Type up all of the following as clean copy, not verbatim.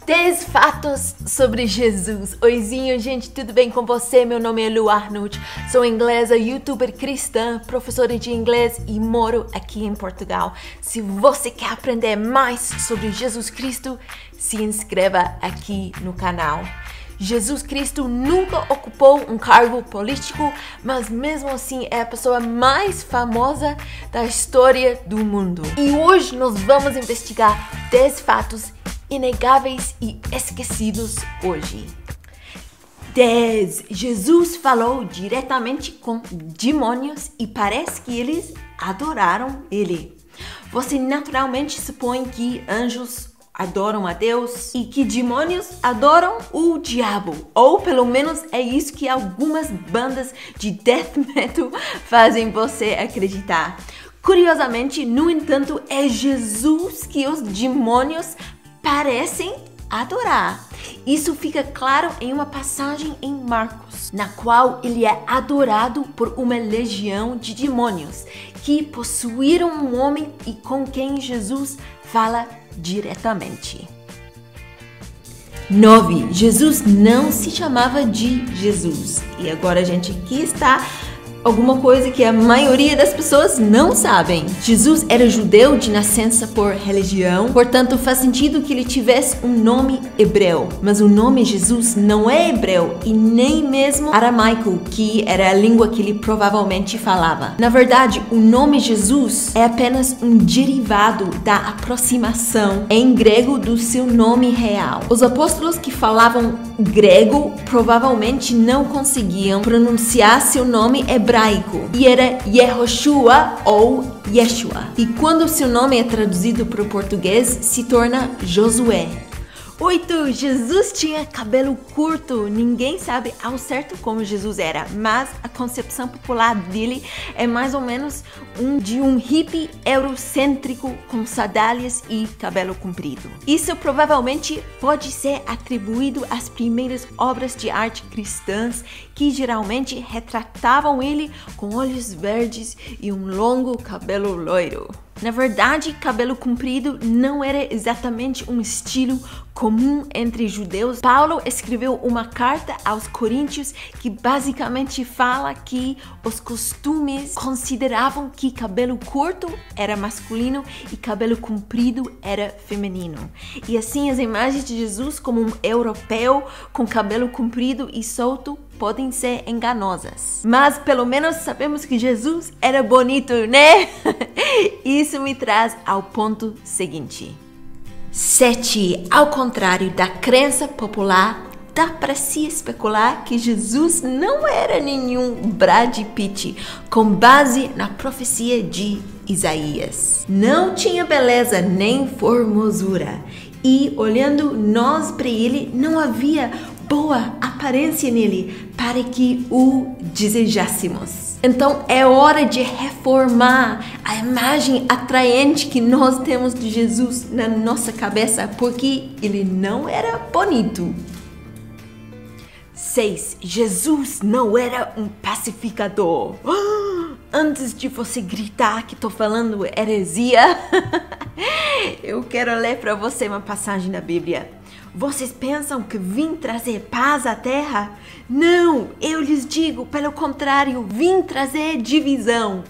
10 fatos sobre Jesus. Oizinho, gente, tudo bem com você? Meu nome é Lu Arnold, sou inglesa, youtuber cristã, professora de inglês e moro aqui em Portugal. Se você quer aprender mais sobre Jesus Cristo, se inscreva aqui no canal. Jesus Cristo nunca ocupou um cargo político, mas mesmo assim é a pessoa mais famosa da história do mundo. E hoje nós vamos investigar 10 fatos inegáveis e esquecidos hoje. 10. Jesus falou diretamente com demônios e parece que eles adoraram ele. Você naturalmente supõe que anjos adoram a Deus e que demônios adoram o diabo. Ou pelo menos é isso que algumas bandas de death metal fazem você acreditar. Curiosamente, no entanto, é Jesus que os demônios parecem adorar. Isso fica claro em uma passagem em Marcos, na qual ele é adorado por uma legião de demônios que possuíram um homem e com quem Jesus fala diretamente. 9. Jesus não se chamava de Jesus. E agora, gente, aqui está alguma coisa que a maioria das pessoas não sabem. Jesus era judeu de nascença por religião, portanto faz sentido que ele tivesse um nome hebreu. Mas o nome Jesus não é hebreu e nem mesmo aramaico, que era a língua que ele provavelmente falava. Na verdade, o nome Jesus é apenas um derivado da aproximação em grego do seu nome real. Os apóstolos que falavam grego provavelmente não conseguiam pronunciar seu nome hebraico e era Yehoshua ou Yeshua. E quando seu nome é traduzido para o português, se torna Josué. 8. Jesus tinha cabelo curto. Ninguém sabe ao certo como Jesus era, mas a concepção popular dele é mais ou menos de um hippie eurocêntrico com sandálias e cabelo comprido. Isso provavelmente pode ser atribuído às primeiras obras de arte cristãs que geralmente retratavam ele com olhos verdes e um longo cabelo loiro. Na verdade, cabelo comprido não era exatamente um estilo comum entre judeus. Paulo escreveu uma carta aos Coríntios que basicamente fala que os costumes consideravam que cabelo curto era masculino e cabelo comprido era feminino. E assim as imagens de Jesus como um europeu com cabelo comprido e solto podem ser enganosas. Mas pelo menos sabemos que Jesus era bonito, né? Isso me traz ao ponto seguinte. 7. Ao contrário da crença popular, dá para se especular que Jesus não era nenhum Brad Pitt, com base na profecia de Isaías. Não tinha beleza nem formosura. E olhando nós para ele, não havia boa aparência nele para que o desejássemos. Então é hora de reformar a imagem atraente que nós temos de Jesus na nossa cabeça, porque ele não era bonito. 6. Jesus não era um pacificador. Antes de você gritar que estou falando heresia, eu quero ler para você uma passagem da Bíblia. Vocês pensam que vim trazer paz à terra? Não, eu lhes digo, pelo contrário, vim trazer divisão.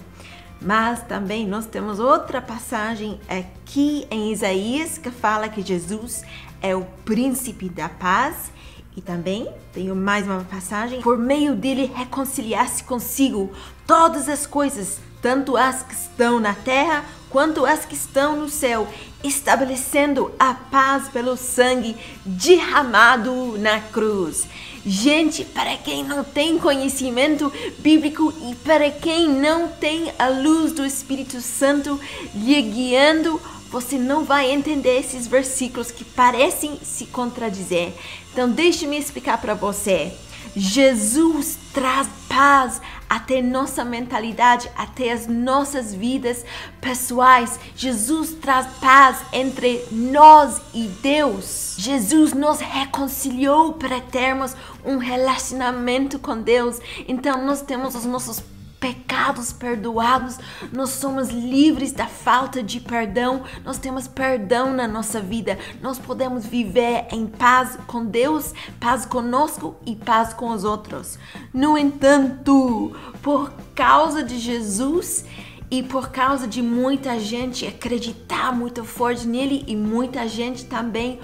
Mas também nós temos outra passagem aqui em Isaías que fala que Jesus é o príncipe da paz. E também tenho mais uma passagem, por meio dele reconciliar-se consigo todas as coisas, tanto as que estão na terra quanto as que estão no céu, estabelecendo a paz pelo sangue derramado na cruz. Gente, para quem não tem conhecimento bíblico e para quem não tem a luz do Espírito Santo lhe guiando, você não vai entender esses versículos que parecem se contradizer. Então, deixe-me explicar para você. Jesus traz paz até nossa mentalidade, até as nossas vidas pessoais. Jesus traz paz entre nós e Deus. Jesus nos reconciliou para termos um relacionamento com Deus. Então, nós temos os nossos pecados perdoados, nós somos livres da falta de perdão, nós temos perdão na nossa vida, nós podemos viver em paz com Deus, paz conosco e paz com os outros. No entanto, por causa de Jesus e por causa de muita gente acreditar muito forte nele e muita gente também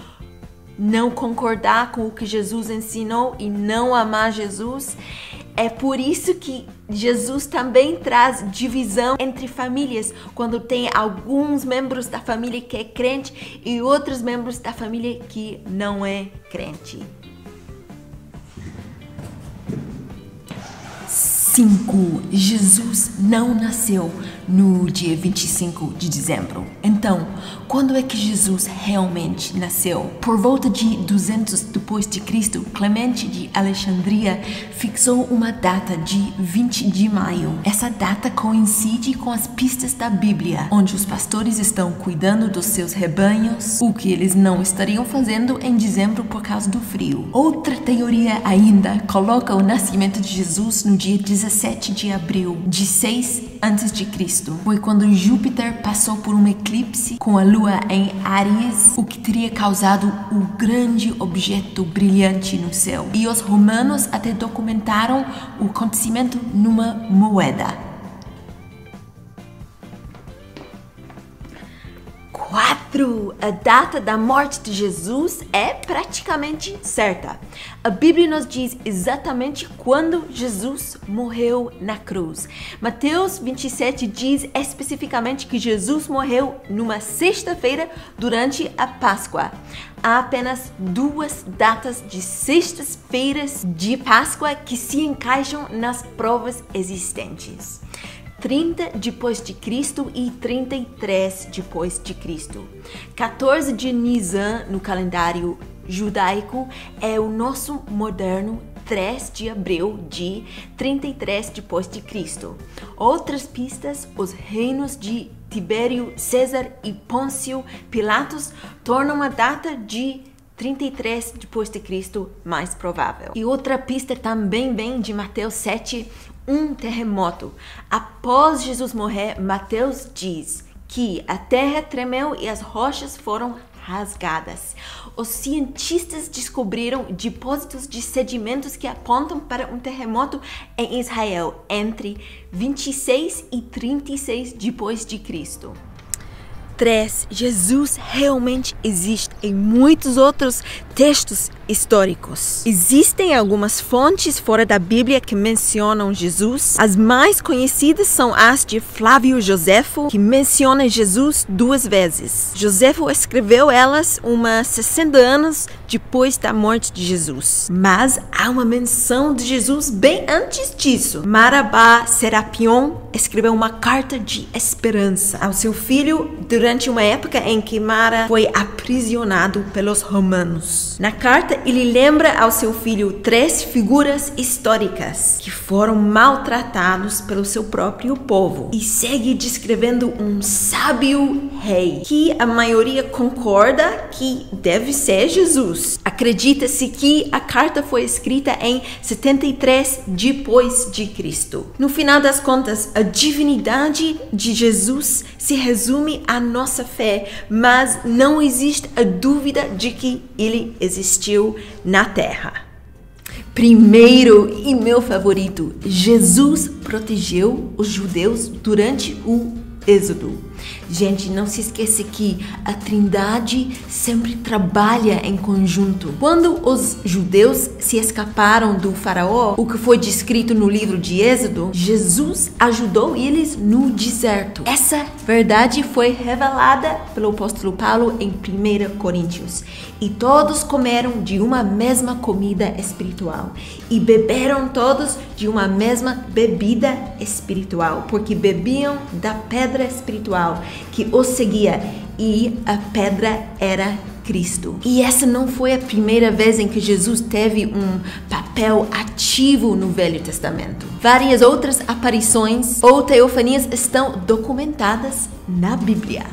não concordar com o que Jesus ensinou e não amar Jesus, é por isso que Jesus também traz divisão entre famílias, quando tem alguns membros da família que é crente e outros membros da família que não é crente. 5. Jesus não nasceu no dia 25 de dezembro. Então, quando é que Jesus realmente nasceu? Por volta de 200 depois de Cristo, Clemente de Alexandria fixou uma data de 20 de maio. Essa data coincide com as pistas da Bíblia, onde os pastores estão cuidando dos seus rebanhos, o que eles não estariam fazendo em dezembro por causa do frio. Outra teoria ainda coloca o nascimento de Jesus no dia 17 de abril de 6 a.C. Foi quando Júpiter passou por um eclipse com a lua em Áries, o que teria causado um grande objeto brilhante no céu. E os romanos até documentaram o acontecimento numa moeda. 4. A data da morte de Jesus é praticamente certa. A Bíblia nos diz exatamente quando Jesus morreu na cruz. Mateus 27 diz especificamente que Jesus morreu numa sexta-feira durante a Páscoa. Há apenas 2 datas de sextas-feiras de Páscoa que se encaixam nas provas existentes. 30 depois de Cristo e 33 depois de Cristo. 14 de Nisan no calendário judaico é o nosso moderno 3 de abril de 33 depois de Cristo. Outras pistas, os reinos de Tibério, César e Pôncio Pilatos tornam a data de 33 depois de Cristo mais provável. E outra pista também vem de Mateus 7, um terremoto. Após Jesus morrer, Mateus diz que a terra tremeu e as rochas foram rasgadas. Os cientistas descobriram depósitos de sedimentos que apontam para um terremoto em Israel entre 26 e 36 depois de Cristo. 3. Jesus realmente existe em muitos outros textos históricos. Existem algumas fontes fora da Bíblia que mencionam Jesus. As mais conhecidas são as de Flávio Josefo, que menciona Jesus 2 vezes. Josefo escreveu elas umas 60 anos depois da morte de Jesus. Mas há uma menção de Jesus bem antes disso. Marabá Serapion escreveu uma carta de esperança ao seu filho durante uma época em que Mara foi aprisionado pelos romanos. Na carta, ele lembra ao seu filho 3 figuras históricas que foram maltratados pelo seu próprio povo e segue descrevendo um sábio rei que a maioria concorda que deve ser Jesus. Acredita-se que a carta foi escrita em 73 depois de Cristo. No final das contas, a divindade de Jesus se resume à nossa fé, mas não existe a dúvida de que ele existiu na Terra. Primeiro e meu favorito, Jesus protegeu os judeus durante o Êxodo. Gente, não se esqueça que a Trindade sempre trabalha em conjunto. Quando os judeus se escaparam do faraó, o que foi descrito no livro de Êxodo, Jesus ajudou eles no deserto. Essa verdade foi revelada pelo apóstolo Paulo em 1 Coríntios. E todos comeram de uma mesma comida espiritual e beberam todos de uma mesma bebida espiritual, porque bebiam da pedra espiritual que os seguia, e a pedra era Cristo. E essa não foi a primeira vez em que Jesus teve um papel ativo no Velho Testamento. Várias outras aparições ou teofanias estão documentadas na Bíblia.